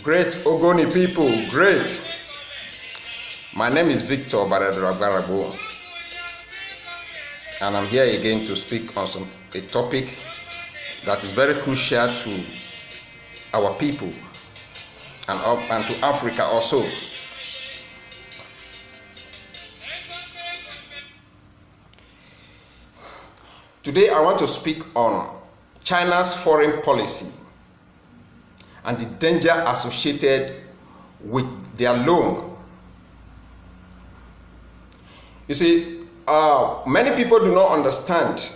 Great Ogoni people, great. My name is Victor Baraduragbarabo, and I'm here again to speak on a topic that is very crucial to our people and to Africa also. Today I want to speak on China's foreign policy and the danger associated with their loan. You see, many people do not understand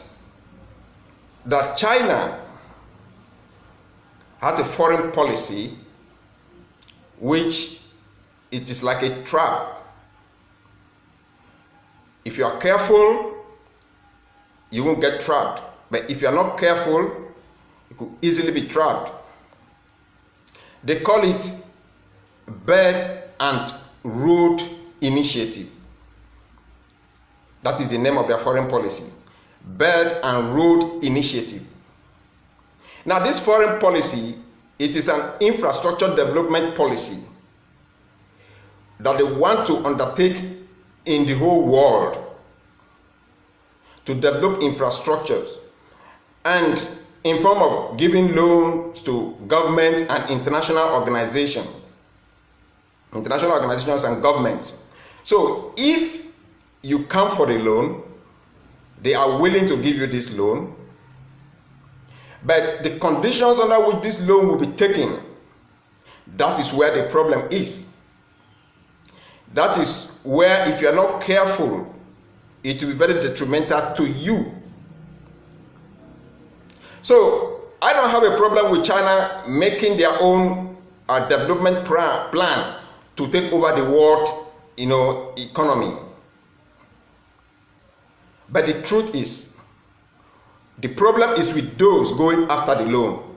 that China has a foreign policy which it is like a trap. If you are careful, you won't get trapped. But if you are not careful, you could easily be trapped. They call it Belt and Road Initiative. That is the name of their foreign policy. Belt and Road Initiative. Now this foreign policy, it is an infrastructure development policy that they want to undertake in the whole world to develop infrastructures and in form of giving loans to government and international organizations and governments. So if you come for the loan, they are willing to give you this loan, but the conditions under which this loan will be taken, that is where the problem is. That is where, if you are not careful, it will be very detrimental to you. So I don't have a problem with China making their own development plan to take over the world, economy. But the truth is, the problem is with those going after the loan.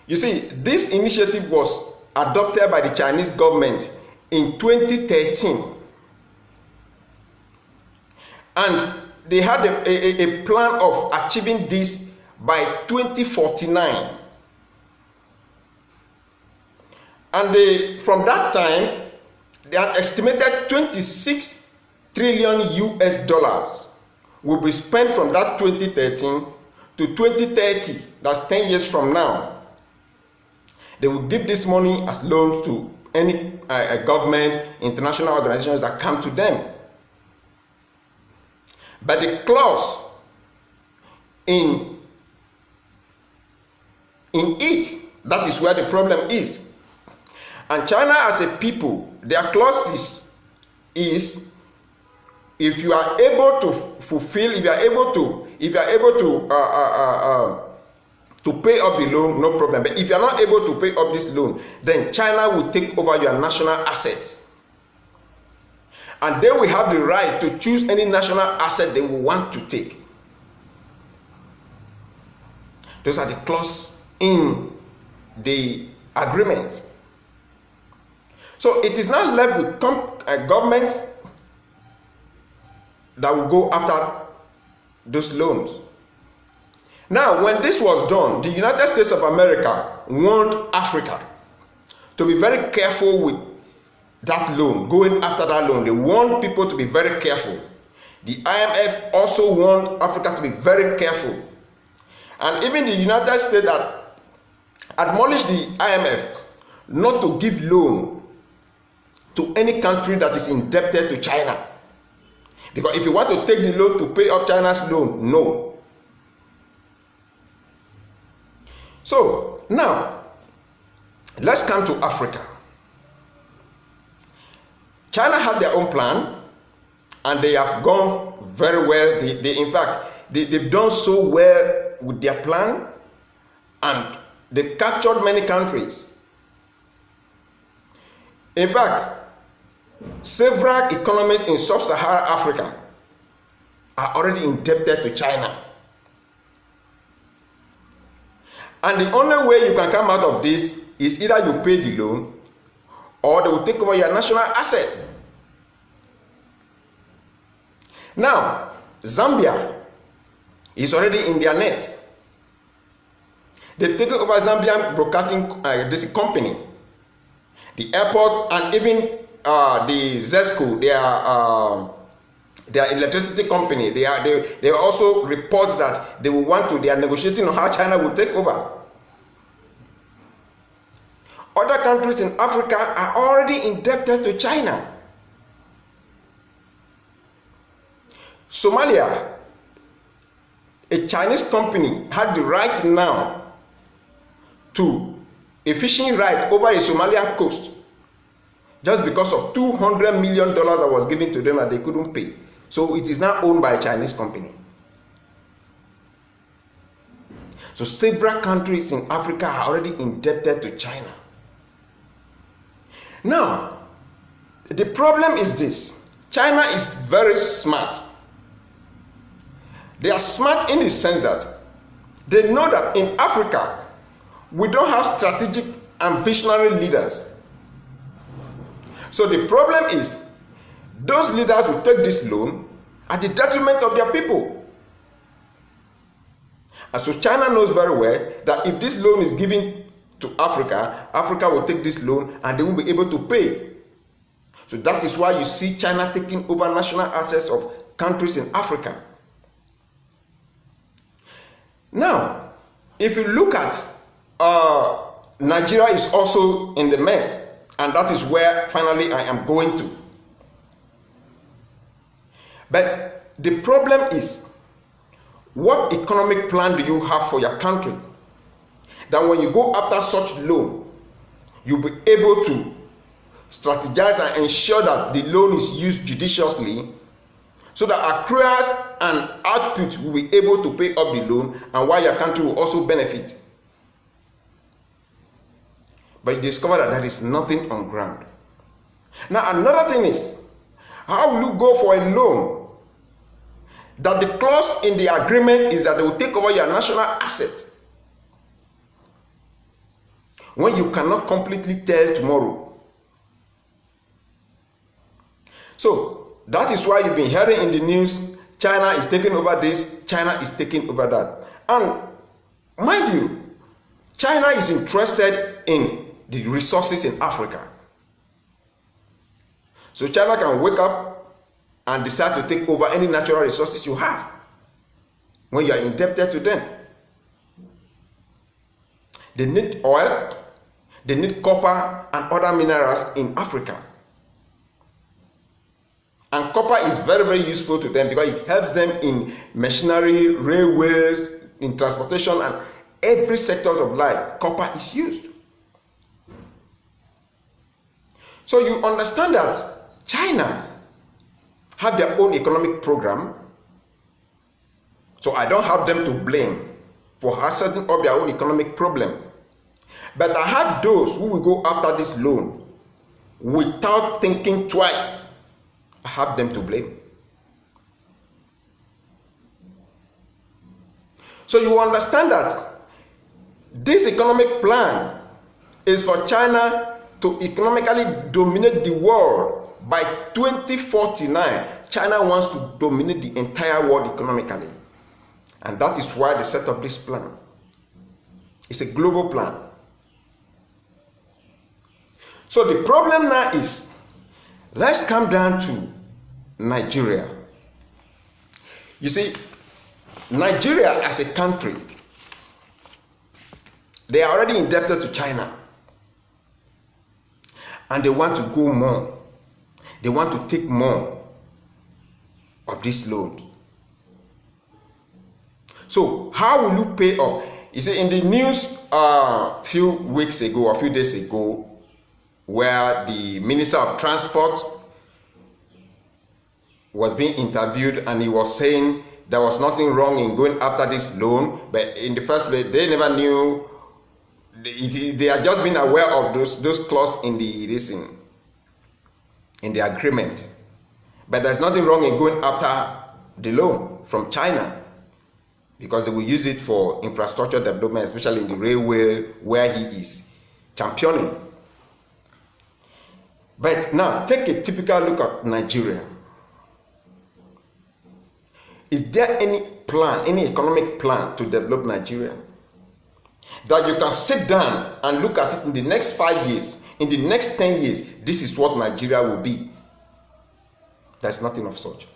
You see, this initiative was adopted by the Chinese government in 2013. And they had a plan of achieving this by 2049. And from that time, they had estimated 26 trillion US dollars will be spent from that 2013 to 2030. That's 10 years from now. They will give this money as loans to any government, international organizations that come to them. But the clause in it, that is where the problem is. And China as a people, their clause is if you are able to fulfill, if you are able to pay up the loan, no problem. But if you are not able to pay up this loan, then China will take over your national assets. And they will have the right to choose any national asset they will want to take. Those are the clauses in the agreement. So it is not left with government that will go after those loans. Now, when this was done, the United States of America warned Africa to be very careful with that loan, going after that loan. They want people to be very careful. The IMF also warned Africa to be very careful. And even the United States that admonished the IMF not to give loan to any country that is indebted to China. Because if you want to take the loan to pay off China's loan, no. So now, let's come to Africa. China had their own plan, and they have gone very well. In fact, they've done so well with their plan, and they've captured many countries. In fact, several economies in sub-Saharan Africa are already indebted to China. And the only way you can come out of this is either you pay the loan or they will take over your national assets. Now, Zambia is already in their net. They've taken over Zambian Broadcasting this company, the airports, and even the ZESCO, their electricity company. They also report that they are negotiating on how China will take over. Other countries in Africa are already indebted to China. Somalia, a Chinese company, had the right now to a fishing right over a Somalian coast just because of $200 million that was given to them that they couldn't pay. So it is now owned by a Chinese company. So several countries in Africa are already indebted to China. Now, the problem is this. China is very smart. They are smart in the sense that they know that in Africa, we don't have strategic and visionary leaders. So the problem is, those leaders will take this loan at the detriment of their people. And so China knows very well that if this loan is given to Africa, Africa will take this loan and they won't be able to pay. So that is why you see China taking over national assets of countries in Africa. Now, if you look at Nigeria is also in the mess, and that is where finally I am going to. But the problem is, what economic plan do you have for your country that when you go after such loan, you'll be able to strategize and ensure that the loan is used judiciously so that accruers and output will be able to pay up the loan, and while your country will also benefit. But you discover that there is nothing on ground. Now another thing is, how will you go for a loan that the clause in the agreement is that they will take over your national asset when you cannot completely tell tomorrow? So that is why you've been hearing in the news, China is taking over this, China is taking over that. And mind you, China is interested in the resources in Africa. So China can wake up and decide to take over any natural resources you have when you are indebted to them. They need oil, they need copper and other minerals in Africa. And copper is very, very useful to them because it helps them in machinery, railways, in transportation, and every sector of life. Copper is used. So you understand that China have their own economic program. So I don't have them to blame for setting up their own economic problem. But I have those who will go after this loan without thinking twice. I have them to blame. So you understand that this economic plan is for China to economically dominate the world by 2049. China wants to dominate the entire world economically. And that is why they set up this plan. It's a global plan. So the problem now is, let's come down to Nigeria. You see, Nigeria as a country, they are already indebted to China. And they want to go more. They want to take more of these loans. So how will you pay up? You see, in the news a few weeks ago, a few days ago, where the Minister of Transport was being interviewed, and he was saying there was nothing wrong in going after this loan, but in the first place they never knew. They are just being aware of those clauses in the agreement, but there's nothing wrong in going after the loan from China because they will use it for infrastructure development, especially in the railway where he is championing. But now take a typical look at Nigeria. Is there any plan, any economic plan to develop Nigeria? that you can sit down and look at it in the next 5 years, in the next 10 years, this is what Nigeria will be. There's nothing of such.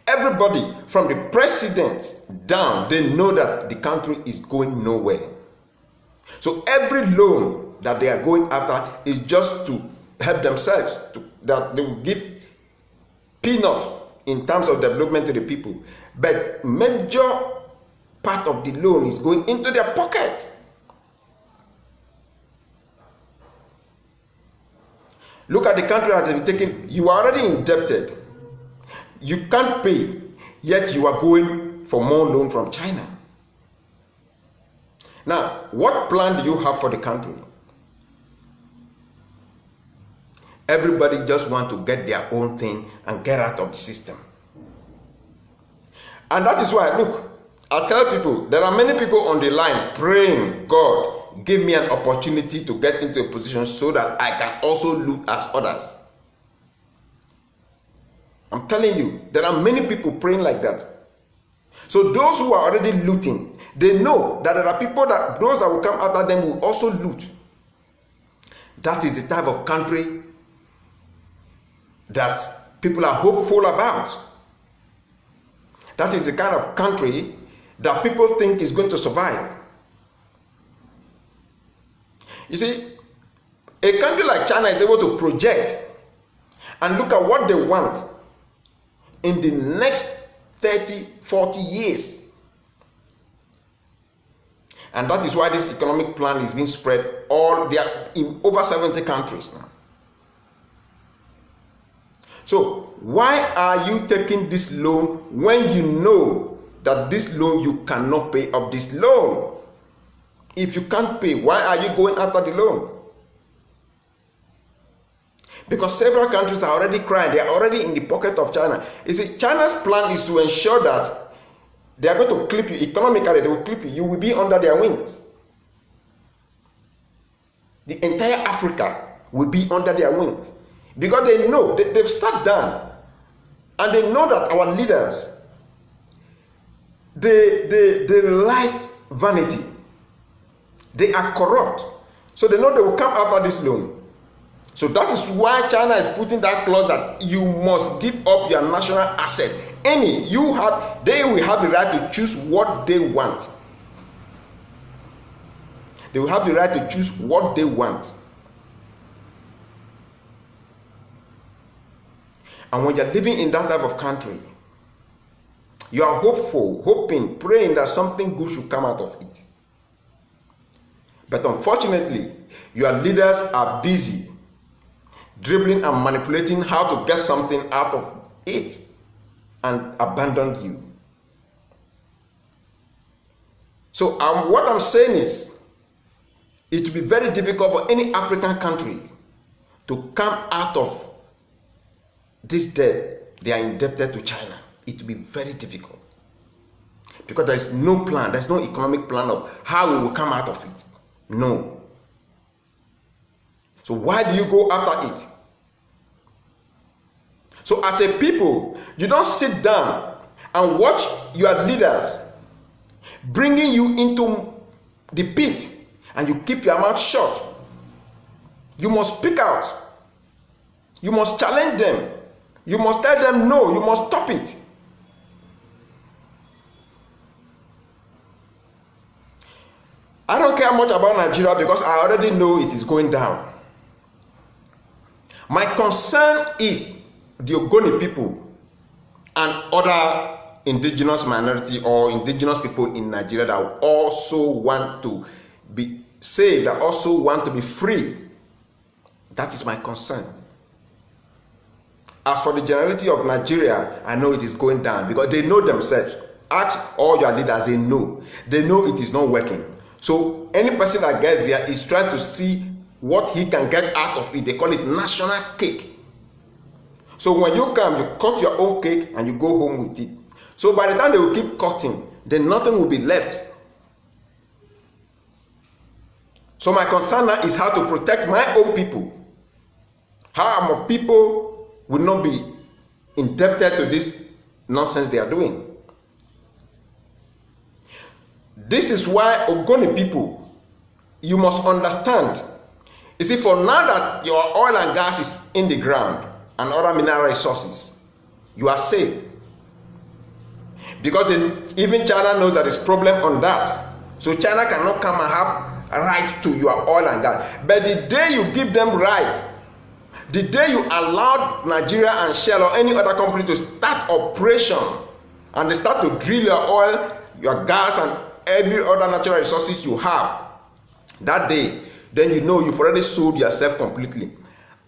Everybody from the president down, they know that the country is going nowhere. So every loan that they are going after is just to help themselves, that they will give peanuts in terms of development to the people. But major part of the loan is going into their pockets. Look at the country that has been taken. You are already indebted. You can't pay, yet you are going for more loan from China. Now, what plan do you have for the country? Everybody just want to get their own thing and get out of the system. And that is why, look, I tell people, there are many people on the line praying, God, give me an opportunity to get into a position so that I can also loot as others. I'm telling you, there are many people praying like that. So those who are already looting, they know that there are people that those that will come after them will also loot. That is the type of country that people are hopeful about. That is the kind of country that people think is going to survive. You see, a country like China is able to project and look at what they want in the next 30, 40 years. And that is why this economic plan is being spread they are in over 70 countries now. So why are you taking this loan when you know that this loan you cannot pay up this loan? If you can't pay, why are you going after the loan? Because several countries are already crying. They are already in the pocket of China. You see, China's plan is to ensure that they are going to clip you economically. They will clip you. You will be under their wings. The entire Africa will be under their wings. Because they know, they've sat down and they know that our leaders, they like vanity. They are corrupt. So they know they will come after this loan. So that is why China is putting that clause that you must give up your national asset. They will have the right to choose what they want. They will have the right to choose what they want. And when you're living in that type of country, you are hopeful, hoping, praying that something good should come out of it. But unfortunately, your leaders are busy dribbling and manipulating how to get something out of it and abandon you. So what I'm saying is, it will be very difficult for any African country to come out of this debt they are indebted to China. It will be very difficult. Because there is no plan, there's no economic plan of how we will come out of it. No. So why do you go after it? So as a people, you don't sit down and watch your leaders bringing you into the pit and you keep your mouth shut. You must speak out. You must challenge them. You must tell them no. You must stop it. I don't care much about Nigeria because I already know it is going down. My concern is the Ogoni people and other indigenous minority or indigenous people in Nigeria that also want to be saved, that also want to be free. That is my concern. As for the generality of Nigeria, I know it is going down because they know themselves. Ask all your leaders, they know. They know it is not working. So any person that gets there is trying to see what he can get out of it. They call it national cake. So when you come, you cut your own cake and you go home with it. So by the time they will keep cutting, then nothing will be left. So my concern now is how to protect my own people. How our people will not be indebted to this nonsense they are doing. This is why Ogoni people, you must understand. You see, for now that your oil and gas is in the ground and other mineral resources, you are safe. Because even China knows that there's problem on that. So China cannot come and have a right to your oil and gas. But the day you give them right, the day you allow Nigeria and Shell or any other company to start operation and they start to drill your oil, your gas and every other natural resources you have, that day, then you know you've already sold yourself completely.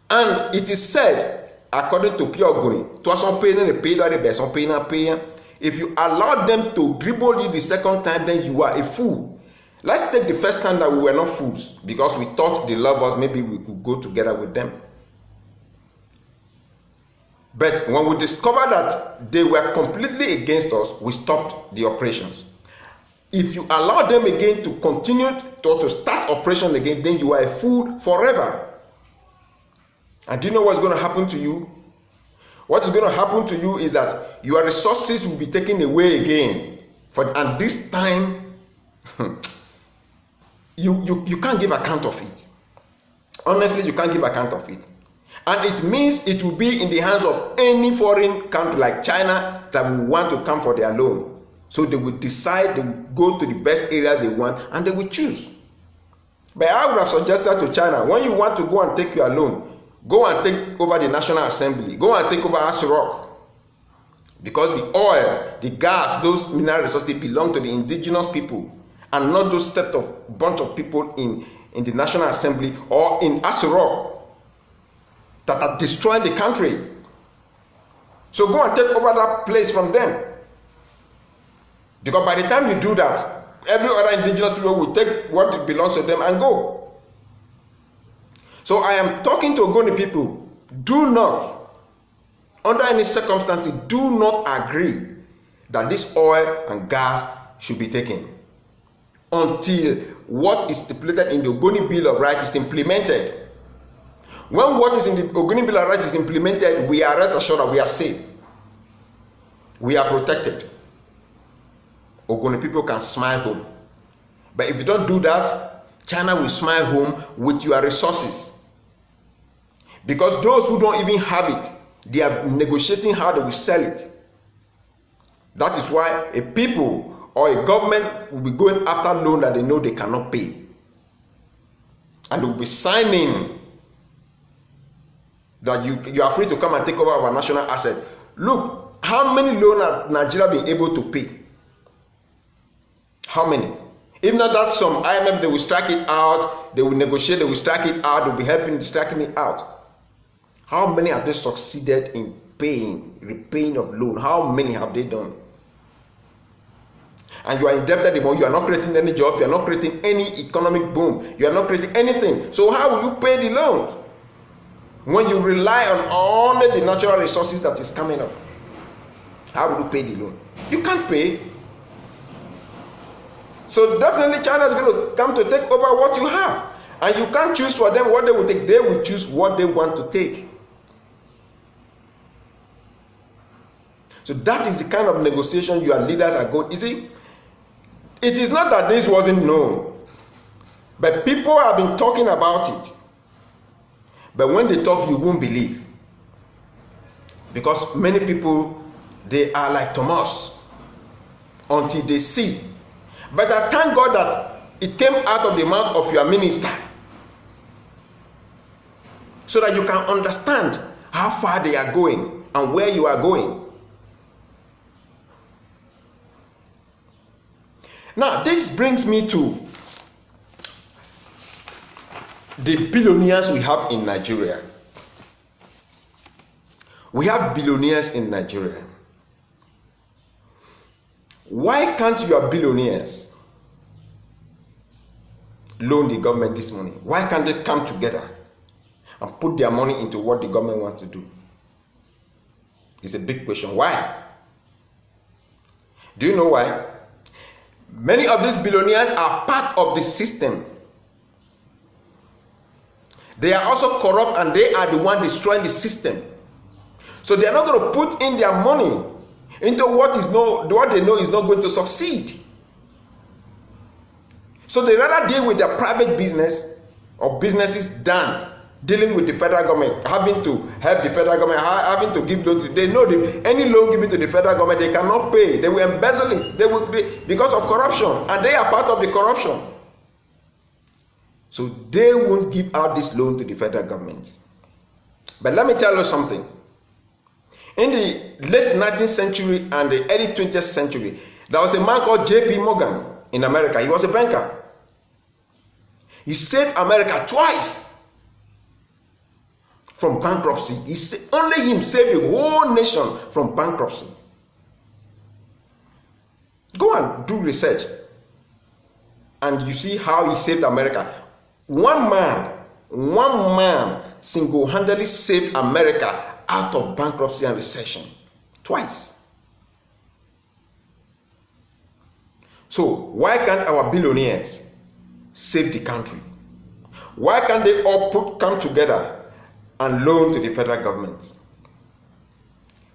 And it is said, according to Pierre Ogoni, if you allow them to dribble you the second time, then you are a fool. Let's take the first time that we were not fools because we thought they love us, maybe we could go together with them. But when we discovered that they were completely against us, we stopped the operations. If you allow them again to continue to start operation again, then you are a fool forever. And do you know what's going to happen to you? What is going to happen to you is that your resources will be taken away again. And this time, you can't give account of it. Honestly, you can't give account of it. And it means it will be in the hands of any foreign country like China that will want to come for their loan. So they will decide, they will go to the best areas they want and they will choose. But I would have suggested to China, when you want to go and take your loan, go and take over the National Assembly. Go and take over Aso Rock. Because the oil, the gas, those mineral resources belong to the indigenous people and not those set of bunch of people in the National Assembly or in Aso Rock that are destroying the country. So go and take over that place from them. Because by the time you do that, every other indigenous people will take what belongs to them and go. So I am talking to Ogoni people. Do not, under any circumstances, do not agree that this oil and gas should be taken until what is stipulated in the Ogoni Bill of Rights is implemented. When what is in the Ogoni Bill of Rights is implemented, we are rest assured that we are safe. We are protected. Ogoni people can smile home. But if you don't do that, China will smile home with your resources. Because those who don't even have it, they are negotiating how they will sell it. That is why a people or a government will be going after loan that they know they cannot pay. And they will be signing that you are free to come and take over our national asset. Look, how many loans have Nigeria been able to pay? How many? If not that some IMF, they will strike it out, they will negotiate, they will strike it out, they will be helping striking it out. How many have they succeeded in paying, repaying of loan? How many have they done? And you are indebted more, you are not creating any job, you are not creating any economic boom, you are not creating anything. So how will you pay the loans? When you rely on only the natural resources that is coming up, how will you pay the loan? You can't pay. So definitely China is going to come to take over what you have. And you can't choose for them what they will take. They will choose what they want to take. So that is the kind of negotiation your leaders are going. You see, it is not that this wasn't known. But people have been talking about it. But when they talk, you won't believe. Because many people, they are like Thomas until they see. But I thank God that it came out of the mouth of your minister so that you can understand how far they are going and where you are going. Now, this brings me to the billionaires we have in Nigeria. We have billionaires in Nigeria. Why can't your billionaires loan the government this money? Why can't they come together and put their money into what the government wants to do? It's a big question. Why? Do you know why? Many of these billionaires are part of the system. They are also corrupt and they are the one destroying the system. So they are not going to put in their money into what they know is not going to succeed. So they rather deal with their private business or businesses than dealing with the federal government, having to help the federal government, having to give loan. They know any loan given to the federal government, they cannot pay. They will embezzle it. Because of corruption, and they are part of the corruption. So they won't give out this loan to the federal government. But let me tell you something. In the late 19th century and the early 20th century, there was a man called J.P. Morgan in America. He was a banker. He saved America twice from bankruptcy. Only him saved the whole nation from bankruptcy. Go and do research, and you see how he saved America. One man single-handedly saved America out of bankruptcy and recession twice. So why can't our billionaires save the country? Why can't they all come together and loan to the federal government?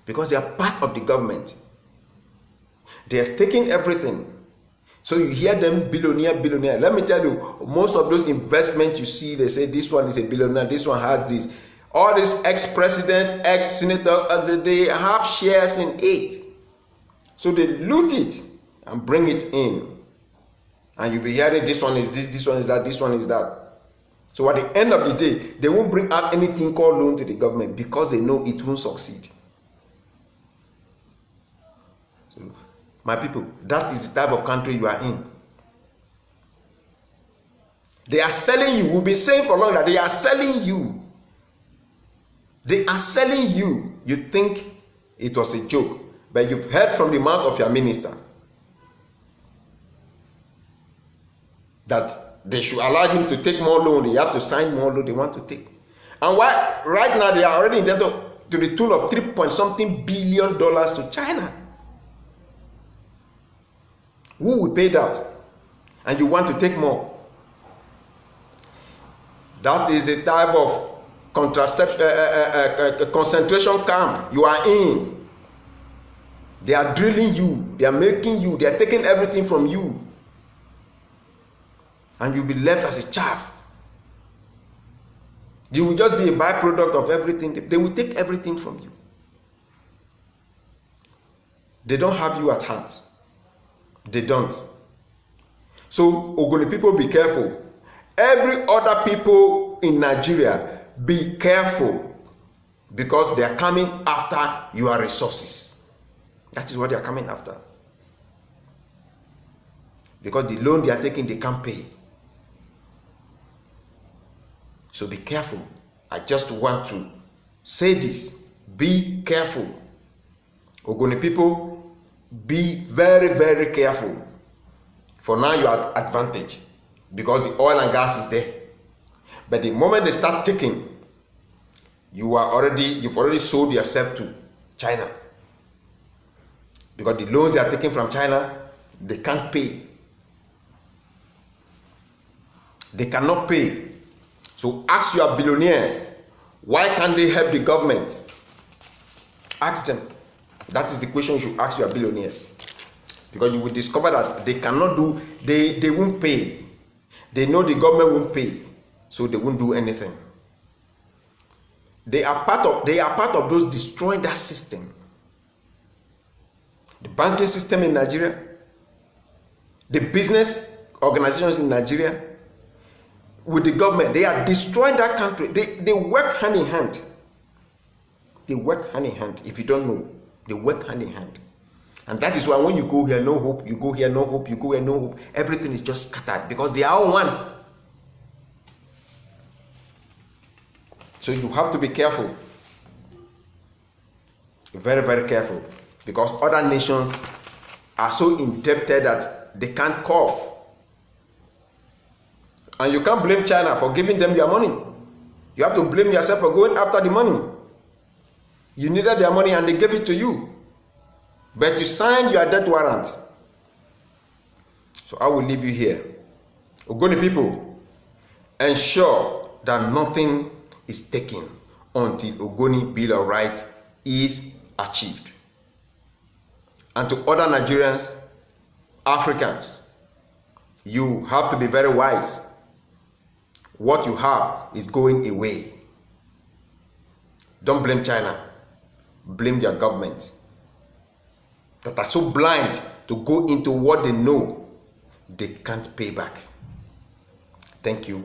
Because they are part of the government. They are taking everything. So you hear them billionaire. Let me tell you, most of those investments you see, they say this one is a billionaire, this one has this. All these ex-president, ex-senators, they have shares in it. So they loot it and bring it in. And you'll be hearing this one is this one is that, this one is that. So at the end of the day, they won't bring out anything called loan to the government because they know it won't succeed. So, my people, that is the type of country you are in. They are selling you. We've been saying for long that they are selling you. They are selling you. You think it was a joke, but you've heard from the mouth of your minister that they should allow him to take more loan. They have to sign more loan they want to take. And why right now they are already indebted to the tune of $3 billion to China. Who will pay that? And you want to take more? That is the type of concentration camp you are in. They are drilling you, they are making you, they are taking everything from you, and you'll be left as a chaff. You will just be a byproduct of everything. They will take everything from you. They don't have you at heart. They don't. So Ogoni people, be careful. Every other people in Nigeria, be careful, because they are coming after your resources. That is what they are coming after. Because the loan they are taking, they can't pay. So be careful. I just want to say this. Be careful. Ogoni people, be very, very careful. For now, you are at advantage because the oil and gas is there. But the moment they start taking, you've already sold yourself to China. Because the loans they are taking from China, they can't pay. They cannot pay. So ask your billionaires, why can't they help the government? Ask them. That is the question you should ask your billionaires. Because you will discover that they cannot do, they won't pay. They know the government won't pay. So they won't do anything. They are part of those destroying that system. The banking system in Nigeria, the business organizations in Nigeria, with the government, they are destroying that country. They work hand in hand. They work hand in hand. If you don't know, they work hand in hand. And that is why when you go here, no hope, you go here, no hope, you go here, no hope, everything is just scattered because they are all one. So you have to be careful. Very, very careful. Because other nations are so indebted that they can't cough. And you can't blame China for giving them their money. You have to blame yourself for going after the money. You needed their money and they gave it to you. But you signed your death warrant. So I will leave you here. Ogoni people, ensure that nothing is taken until Ogoni Bill of Rights is achieved. And to other Nigerians, Africans, You have to be very wise. What you have is going away. Don't blame China. Blame their government that are so blind to go into what they know they can't pay back. Thank you.